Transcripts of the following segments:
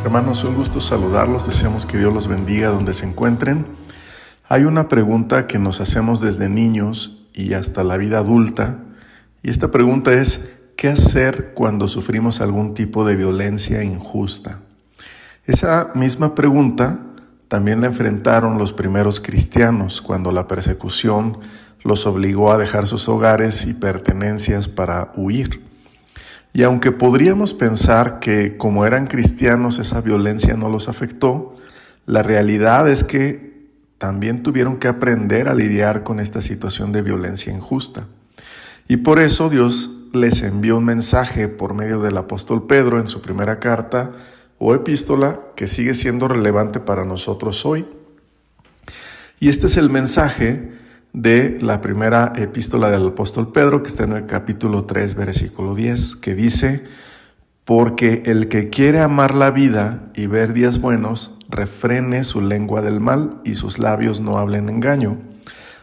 Hermanos, un gusto saludarlos, deseamos que Dios los bendiga donde se encuentren. Hay una pregunta que nos hacemos desde niños y hasta la vida adulta, y esta pregunta es, ¿qué hacer cuando sufrimos algún tipo de violencia injusta? Esa misma pregunta también la enfrentaron los primeros cristianos cuando la persecución los obligó a dejar sus hogares y pertenencias para huir. Y aunque podríamos pensar que como eran cristianos esa violencia no los afectó, la realidad es que también tuvieron que aprender a lidiar con esta situación de violencia injusta. Y por eso Dios les envió un mensaje por medio del apóstol Pedro en su primera carta o epístola que sigue siendo relevante para nosotros hoy. Y este es el mensaje de la primera epístola del apóstol Pedro, que está en el capítulo 3, versículo 10, que dice: porque el que quiere amar la vida y ver días buenos, refrene su lengua del mal y sus labios no hablen engaño.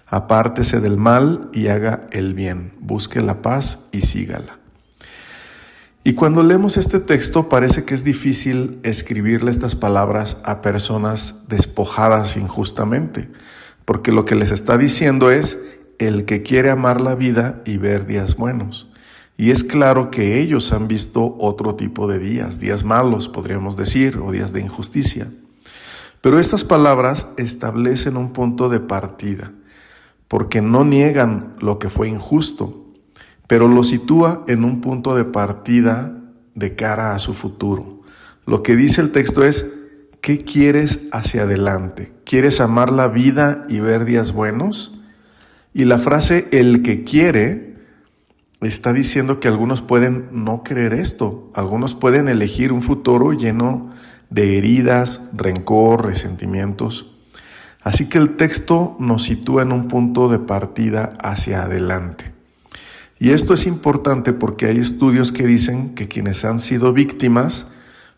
Apártese del mal y haga el bien, busque la paz y sígala. Y cuando leemos este texto parece que es difícil escribirle estas palabras a personas despojadas injustamente, porque lo que les está diciendo es el que quiere amar la vida y ver días buenos. Y es claro que ellos han visto otro tipo de días malos, podríamos decir, o días de injusticia. Pero estas palabras establecen un punto de partida, porque no niegan lo que fue injusto, pero lo sitúa en un punto de partida de cara a su futuro. Lo que dice el texto es: ¿qué quieres hacia adelante? ¿Quieres amar la vida y ver días buenos? Y la frase el que quiere está diciendo que algunos pueden no querer esto. Algunos pueden elegir un futuro lleno de heridas, rencor, resentimientos. Así que el texto nos sitúa en un punto de partida hacia adelante. Y esto es importante porque hay estudios que dicen que quienes han sido víctimas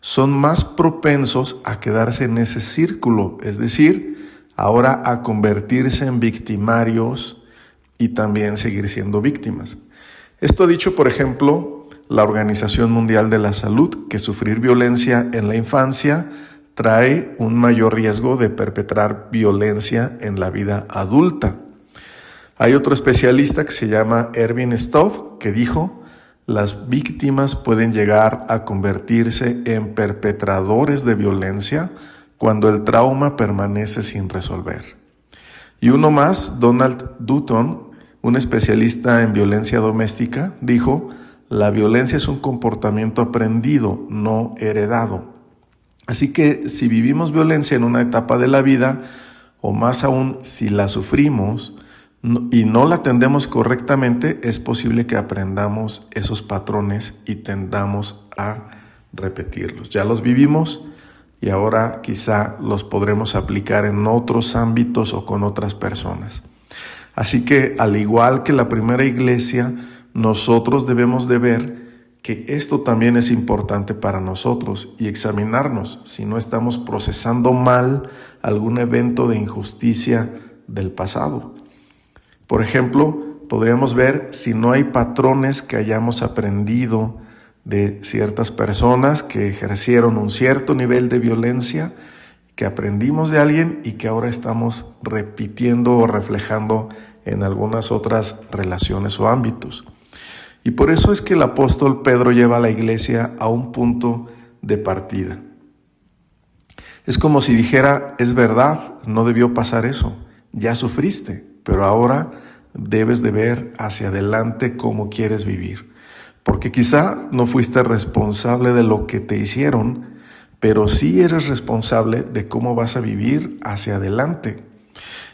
son más propensos a quedarse en ese círculo, es decir, ahora a convertirse en victimarios y también seguir siendo víctimas. Esto ha dicho, por ejemplo, la Organización Mundial de la Salud, que sufrir violencia en la infancia trae un mayor riesgo de perpetrar violencia en la vida adulta. Hay otro especialista que se llama Ervin Staub, que dijo: las víctimas pueden llegar a convertirse en perpetradores de violencia cuando el trauma permanece sin resolver. Y uno más, Donald Dutton, un especialista en violencia doméstica, dijo: la violencia es un comportamiento aprendido, no heredado. Así que si vivimos violencia en una etapa de la vida, o más aún si la sufrimos y no la atendemos correctamente, es posible que aprendamos esos patrones y tendamos a repetirlos. Ya los vivimos y ahora quizá los podremos aplicar en otros ámbitos o con otras personas. Así que, al igual que la primera iglesia, nosotros debemos de ver que esto también es importante para nosotros y examinarnos si no estamos procesando mal algún evento de injusticia del pasado. Por ejemplo, podríamos ver si no hay patrones que hayamos aprendido de ciertas personas que ejercieron un cierto nivel de violencia, que aprendimos de alguien y que ahora estamos repitiendo o reflejando en algunas otras relaciones o ámbitos. Y por eso es que el apóstol Pedro lleva a la iglesia a un punto de partida. Es como si dijera: es verdad, no debió pasar eso, ya sufriste, pero ahora debes de ver hacia adelante cómo quieres vivir. Porque quizá no fuiste responsable de lo que te hicieron, pero sí eres responsable de cómo vas a vivir hacia adelante.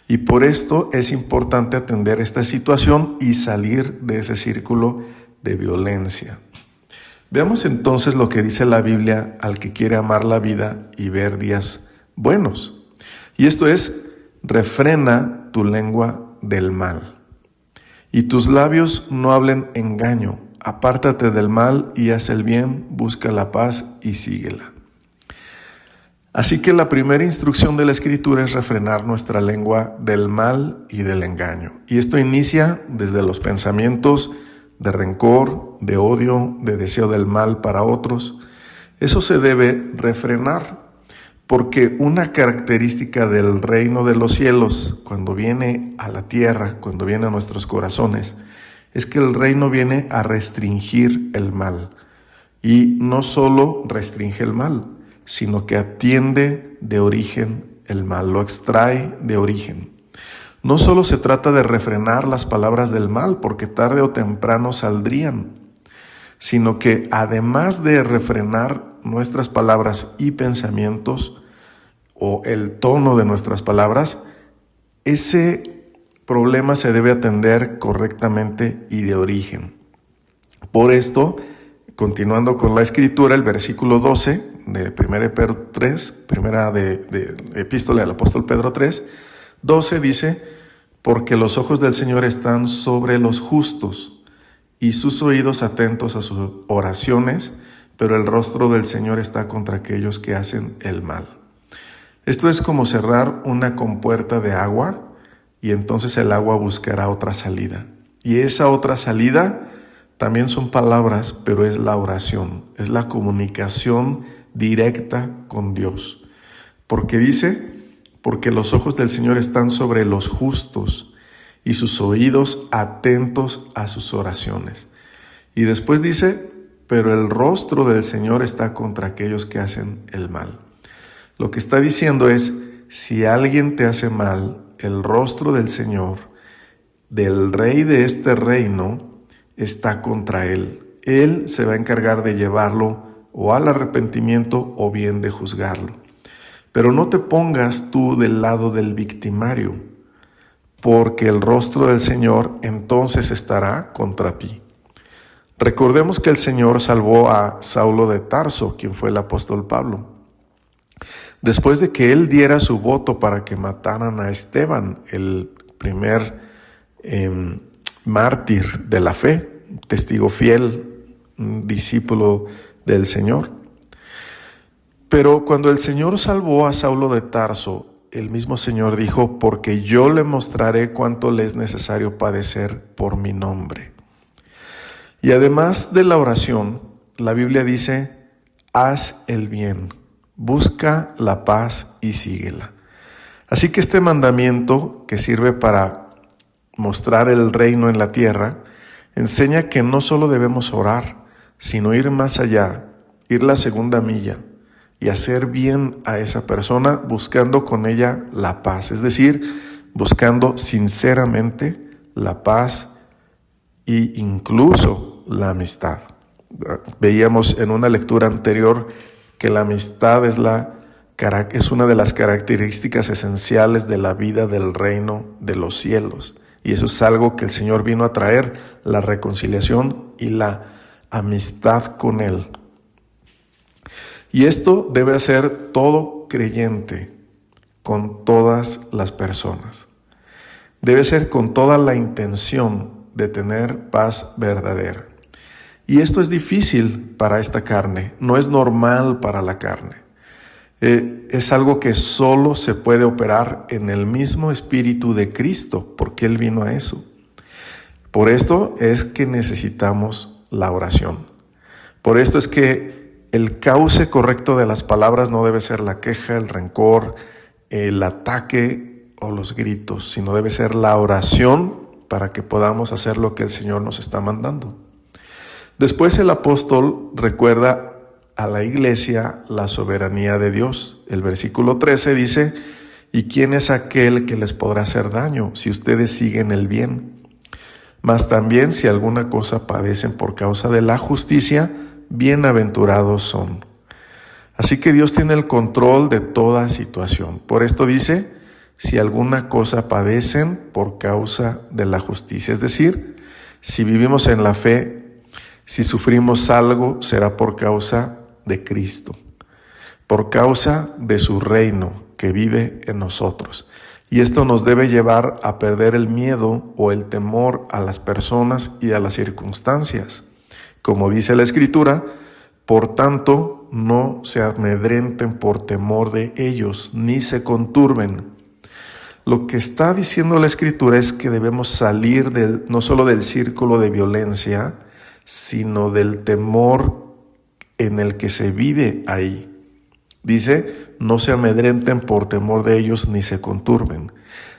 Y por esto es importante atender esta situación y salir de ese círculo de violencia. Veamos entonces lo que dice la Biblia al que quiere amar la vida y ver días buenos. Y esto es: refrena tu lengua del mal y tus labios no hablen engaño. Apártate del mal y haz el bien, busca la paz y síguela. Así que la primera instrucción de la Escritura es refrenar nuestra lengua del mal y del engaño. Y esto inicia desde los pensamientos de rencor, de odio, de deseo del mal para otros. Eso se debe refrenar, porque una característica del reino de los cielos, cuando viene a la tierra, cuando viene a nuestros corazones, es que el reino viene a restringir el mal. Y no solo restringe el mal, sino que atiende de origen el mal, lo extrae de origen. No solo se trata de refrenar las palabras del mal, porque tarde o temprano saldrían, sino que además de refrenar nuestras palabras y pensamientos, o el tono de nuestras palabras, ese problema se debe atender correctamente y de origen. Por esto, continuando con la escritura, el versículo 12 de 1 Pedro 3, primera de epístola del apóstol Pedro 3, 12 dice: porque los ojos del Señor están sobre los justos y sus oídos atentos a sus oraciones, pero el rostro del Señor está contra aquellos que hacen el mal. Esto es como cerrar una compuerta de agua y entonces el agua buscará otra salida. Y esa otra salida también son palabras, pero es la oración, es la comunicación directa con Dios. Porque dice, porque los ojos del Señor están sobre los justos y sus oídos atentos a sus oraciones. Y después dice, pero el rostro del Señor está contra aquellos que hacen el mal. Lo que está diciendo es, si alguien te hace mal, el rostro del Señor, del Rey de este reino, está contra él. Él se va a encargar de llevarlo o al arrepentimiento o bien de juzgarlo. Pero no te pongas tú del lado del victimario, porque el rostro del Señor entonces estará contra ti. Recordemos que el Señor salvó a Saulo de Tarso, quien fue el apóstol Pablo. Después de que él diera su voto para que mataran a Esteban, el primer mártir de la fe, testigo fiel, un discípulo del Señor. Pero cuando el Señor salvó a Saulo de Tarso, el mismo Señor dijo, porque yo le mostraré cuánto le es necesario padecer por mi nombre. Y además de la oración, la Biblia dice, haz el bien. Busca la paz y síguela. Así que este mandamiento, que sirve para mostrar el reino en la tierra, enseña que no solo debemos orar, sino ir más allá, ir la segunda milla y hacer bien a esa persona buscando con ella la paz. Es decir, buscando sinceramente la paz e incluso la amistad. Veíamos en una lectura anterior que la amistad es una de las características esenciales de la vida del reino de los cielos. Y eso es algo que el Señor vino a traer, la reconciliación y la amistad con Él. Y esto debe hacer todo creyente con todas las personas. Debe ser con toda la intención de tener paz verdadera. Y esto es difícil para esta carne, no es normal para la carne. Es algo que solo se puede operar en el mismo Espíritu de Cristo, porque Él vino a eso. Por esto es que necesitamos la oración. Por esto es que el cauce correcto de las palabras no debe ser la queja, el rencor, el ataque o los gritos, sino debe ser la oración para que podamos hacer lo que el Señor nos está mandando. Después el apóstol recuerda a la iglesia la soberanía de Dios. El versículo 13 dice, ¿y quién es aquel que les podrá hacer daño si ustedes siguen el bien? Mas también si alguna cosa padecen por causa de la justicia, bienaventurados son. Así que Dios tiene el control de toda situación. Por esto dice, si alguna cosa padecen por causa de la justicia. Es decir, si vivimos en la fe, si sufrimos algo, será por causa de Cristo, por causa de su reino que vive en nosotros. Y esto nos debe llevar a perder el miedo o el temor a las personas y a las circunstancias. Como dice la Escritura, por tanto, no se amedrenten por temor de ellos, ni se conturben. Lo que está diciendo la Escritura es que debemos salir no solo del círculo de violencia, sino del temor en el que se vive ahí. Dice, no se amedrenten por temor de ellos ni se conturben,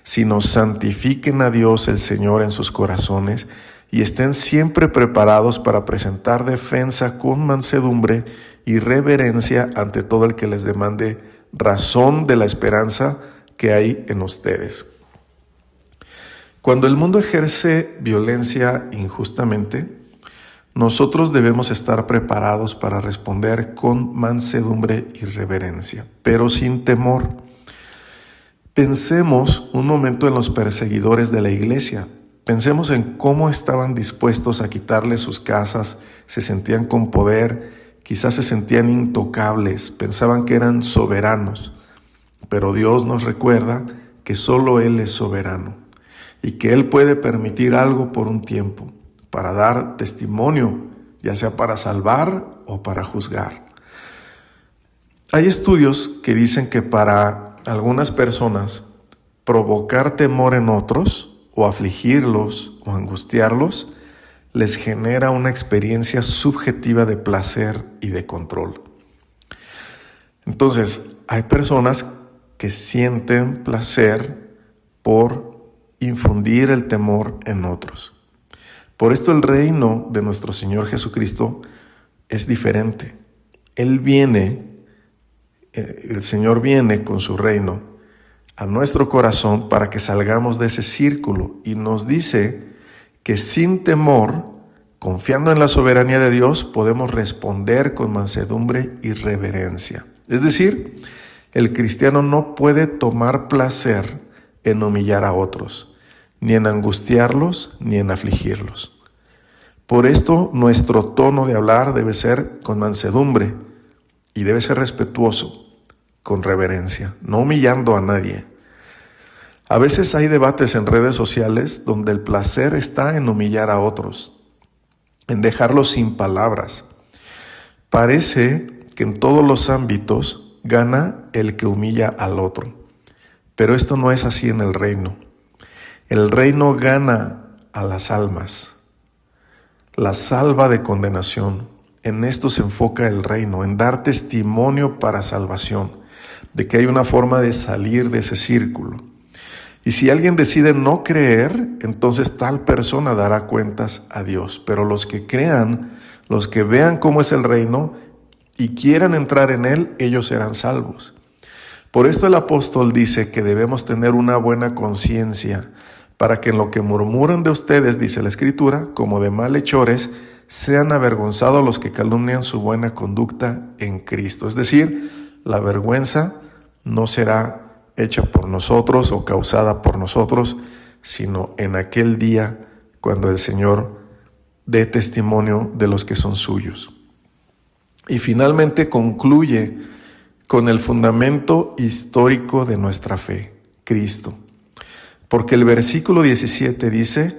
sino santifiquen a Dios el Señor en sus corazones y estén siempre preparados para presentar defensa con mansedumbre y reverencia ante todo el que les demande razón de la esperanza que hay en ustedes. Cuando el mundo ejerce violencia injustamente, nosotros debemos estar preparados para responder con mansedumbre y reverencia, pero sin temor. Pensemos un momento en los perseguidores de la iglesia. Pensemos en cómo estaban dispuestos a quitarle sus casas, se sentían con poder, quizás se sentían intocables, pensaban que eran soberanos. Pero Dios nos recuerda que solo Él es soberano y que Él puede permitir algo por un tiempo para dar testimonio, ya sea para salvar o para juzgar. Hay estudios que dicen que para algunas personas provocar temor en otros o afligirlos o angustiarlos les genera una experiencia subjetiva de placer y de control. Entonces, hay personas que sienten placer por infundir el temor en otros. Por esto el reino de nuestro Señor Jesucristo es diferente. El Señor viene con su reino a nuestro corazón para que salgamos de ese círculo y nos dice que sin temor, confiando en la soberanía de Dios, podemos responder con mansedumbre y reverencia. Es decir, el cristiano no puede tomar placer en humillar a otros, ni en angustiarlos, ni en afligirlos. Por esto, nuestro tono de hablar debe ser con mansedumbre y debe ser respetuoso, con reverencia, no humillando a nadie. A veces hay debates en redes sociales donde el placer está en humillar a otros, en dejarlos sin palabras. Parece que en todos los ámbitos gana el que humilla al otro, pero esto no es así en el reino. El reino gana a las almas, las salva de condenación. En esto se enfoca el reino, en dar testimonio para salvación, de que hay una forma de salir de ese círculo. Y si alguien decide no creer, entonces tal persona dará cuentas a Dios. Pero los que crean, los que vean cómo es el reino y quieran entrar en él, ellos serán salvos. Por esto el apóstol dice que debemos tener una buena conciencia, para que en lo que murmuran de ustedes, dice la Escritura, como de malhechores, sean avergonzados los que calumnian su buena conducta en Cristo. Es decir, la vergüenza no será hecha por nosotros o causada por nosotros, sino en aquel día cuando el Señor dé testimonio de los que son suyos. Y finalmente concluye con el fundamento histórico de nuestra fe, Cristo. Porque el versículo 17 dice,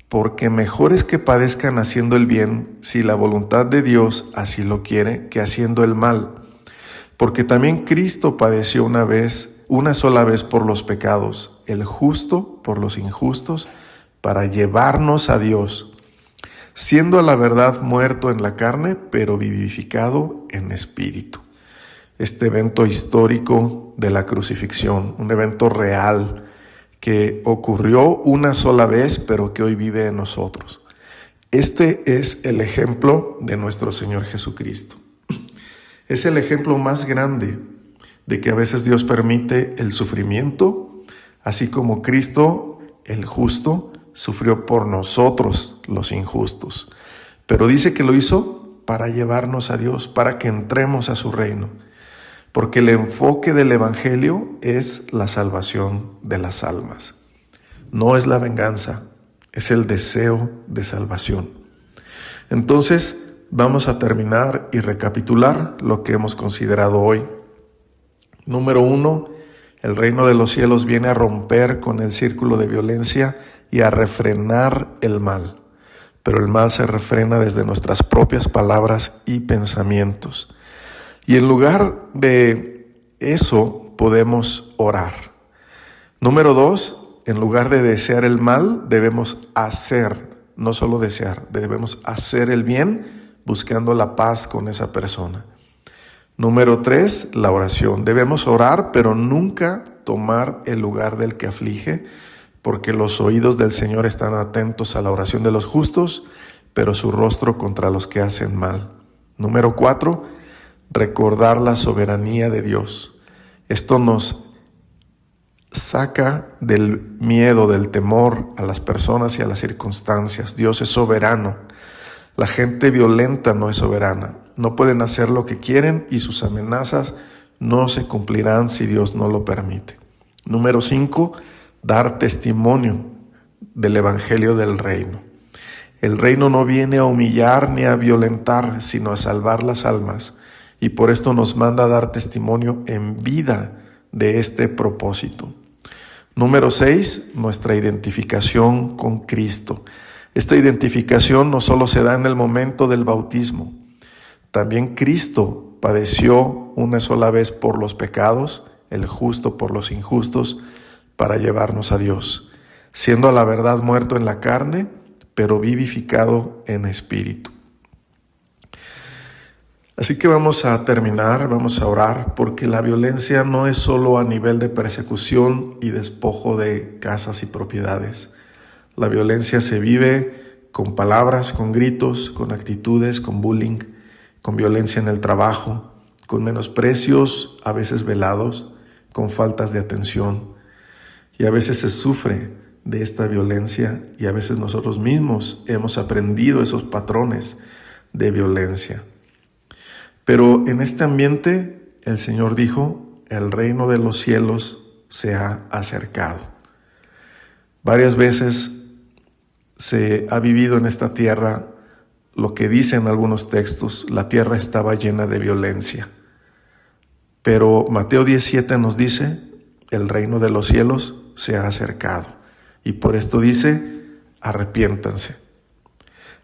porque mejor es que padezcan haciendo el bien, si la voluntad de Dios así lo quiere, que haciendo el mal. Porque también Cristo padeció una sola vez por los pecados, el justo por los injustos, para llevarnos a Dios, siendo a la verdad muerto en la carne, pero vivificado en espíritu. Este evento histórico de la crucifixión, un evento real, que ocurrió una sola vez, pero que hoy vive en nosotros. Este es el ejemplo de nuestro Señor Jesucristo. Es el ejemplo más grande de que a veces Dios permite el sufrimiento, así como Cristo, el justo, sufrió por nosotros, los injustos. Pero dice que lo hizo para llevarnos a Dios, para que entremos a su reino. Porque el enfoque del Evangelio es la salvación de las almas. No es la venganza, es el deseo de salvación. Entonces, vamos a terminar y recapitular lo que hemos considerado hoy. Número 1, el reino de los cielos viene a romper con el círculo de violencia y a refrenar el mal. Pero el mal se refrena desde nuestras propias palabras y pensamientos. Y en lugar de eso podemos orar. Número 2, en lugar de desear el mal, debemos hacer, no solo desear, debemos hacer el bien buscando la paz con esa persona. Número 3, la oración. Debemos orar, pero nunca tomar el lugar del que aflige, porque los oídos del Señor están atentos a la oración de los justos, pero su rostro contra los que hacen mal. Número 4, recordar la soberanía de Dios. Esto nos saca del miedo, del temor a las personas y a las circunstancias. Dios es soberano. La gente violenta no es soberana. No pueden hacer lo que quieren y sus amenazas no se cumplirán si Dios no lo permite. Número 5, dar testimonio del evangelio del reino. El reino no viene a humillar ni a violentar, sino a salvar las almas, y por esto nos manda a dar testimonio en vida de este propósito. Número 6, nuestra identificación con Cristo. Esta identificación no solo se da en el momento del bautismo, también Cristo padeció una sola vez por los pecados, el justo por los injustos, para llevarnos a Dios, siendo a la verdad muerto en la carne, pero vivificado en espíritu. Así que vamos a terminar, vamos a orar, porque la violencia no es solo a nivel de persecución y despojo de casas y propiedades. La violencia se vive con palabras, con gritos, con actitudes, con bullying, con violencia en el trabajo, con menosprecios a veces velados, con faltas de atención. Y a veces se sufre de esta violencia y a veces nosotros mismos hemos aprendido esos patrones de violencia. Pero en este ambiente el Señor dijo, el reino de los cielos se ha acercado. Varias veces se ha vivido en esta tierra lo que dicen algunos textos, la tierra estaba llena de violencia. Pero Mateo 10:7 nos dice, el reino de los cielos se ha acercado. Y por esto dice, arrepiéntanse.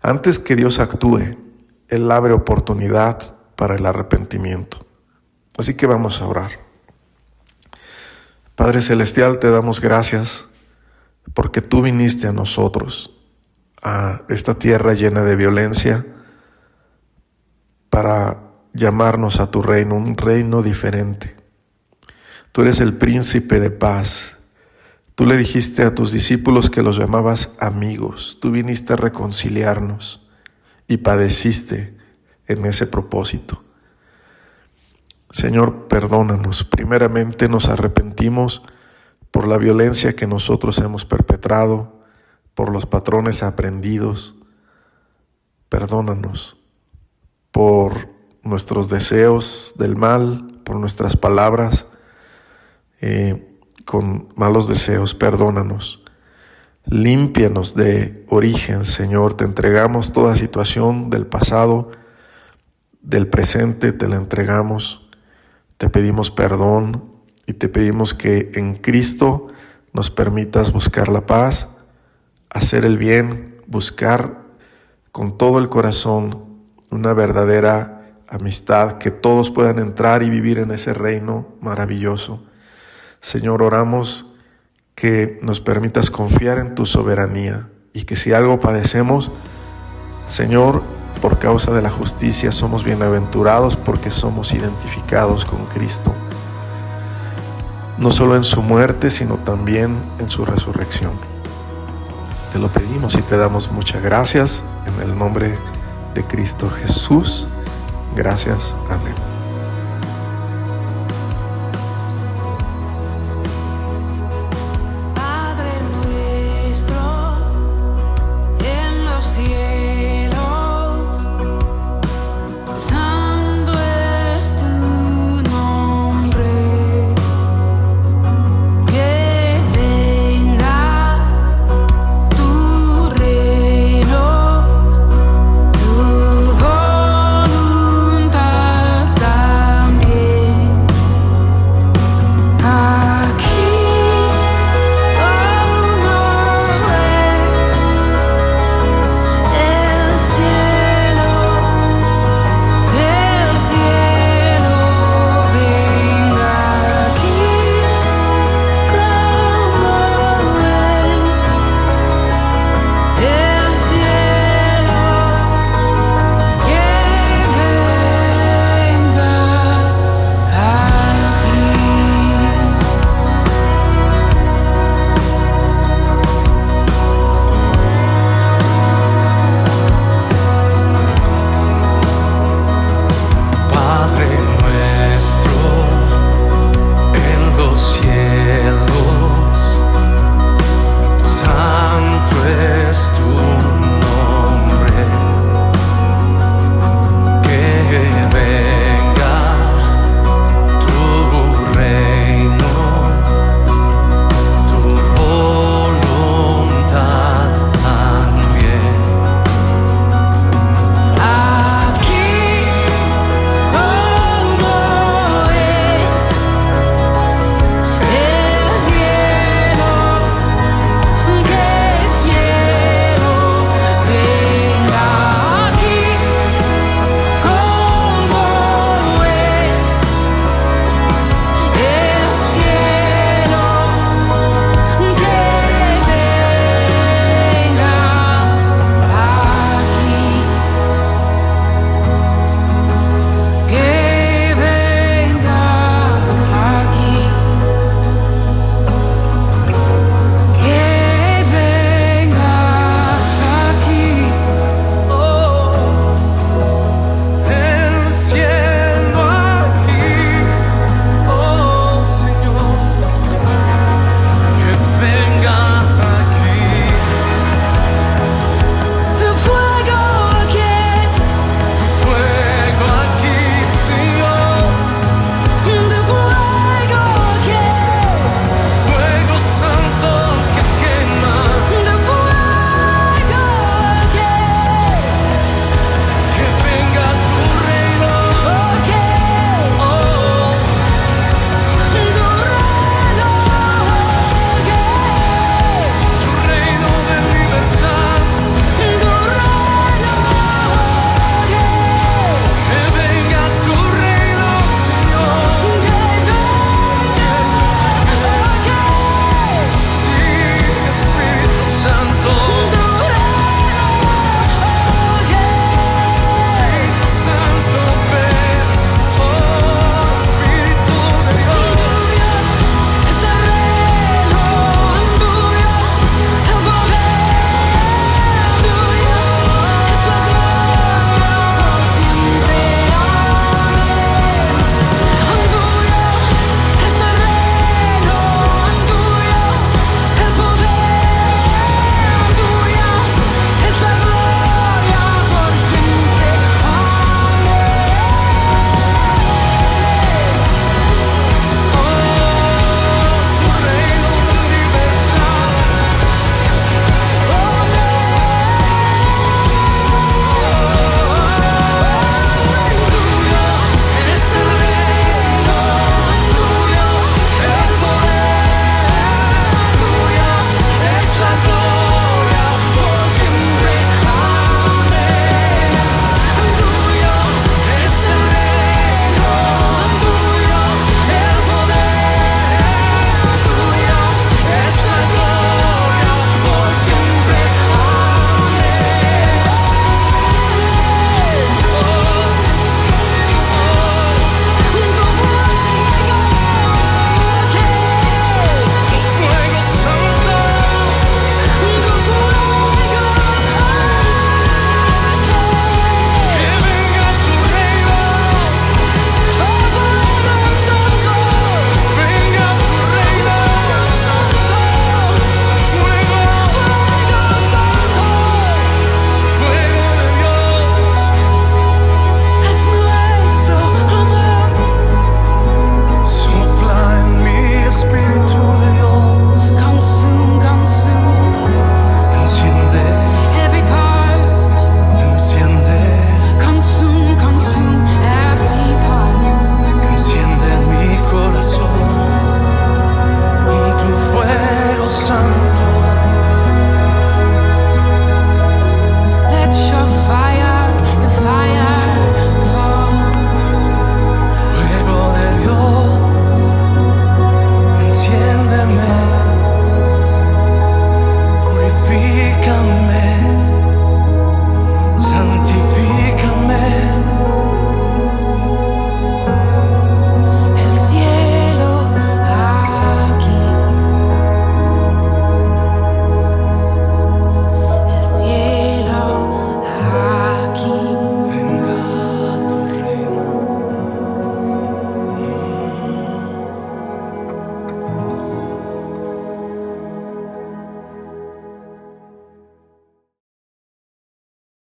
Antes que Dios actúe, Él abre oportunidad para el arrepentimiento. Así que vamos a orar. Padre Celestial, te damos gracias porque tú viniste a nosotros, a esta tierra llena de violencia, para llamarnos a tu reino, un reino diferente. Tú eres el príncipe de paz. Tú le dijiste a tus discípulos que los llamabas amigos. Tú viniste a reconciliarnos y padeciste en ese propósito. Señor, perdónanos. Primeramente nos arrepentimos por la violencia que nosotros hemos perpetrado, por los patrones aprendidos. Perdónanos por nuestros deseos del mal, por nuestras palabras con malos deseos. Perdónanos. Límpianos de origen, Señor. Te entregamos toda situación del pasado, del presente, te la entregamos. Te pedimos perdón y te pedimos que en Cristo nos permitas buscar la paz, hacer el bien, buscar con todo el corazón una verdadera amistad, que todos puedan entrar y vivir en ese reino maravilloso. Señor, oramos que nos permitas confiar en tu soberanía y que si algo padecemos, Señor, por causa de la justicia somos bienaventurados porque somos identificados con Cristo, no solo en su muerte, sino también en su resurrección. Te lo pedimos y te damos muchas gracias en el nombre de Cristo Jesús. Gracias. Amén.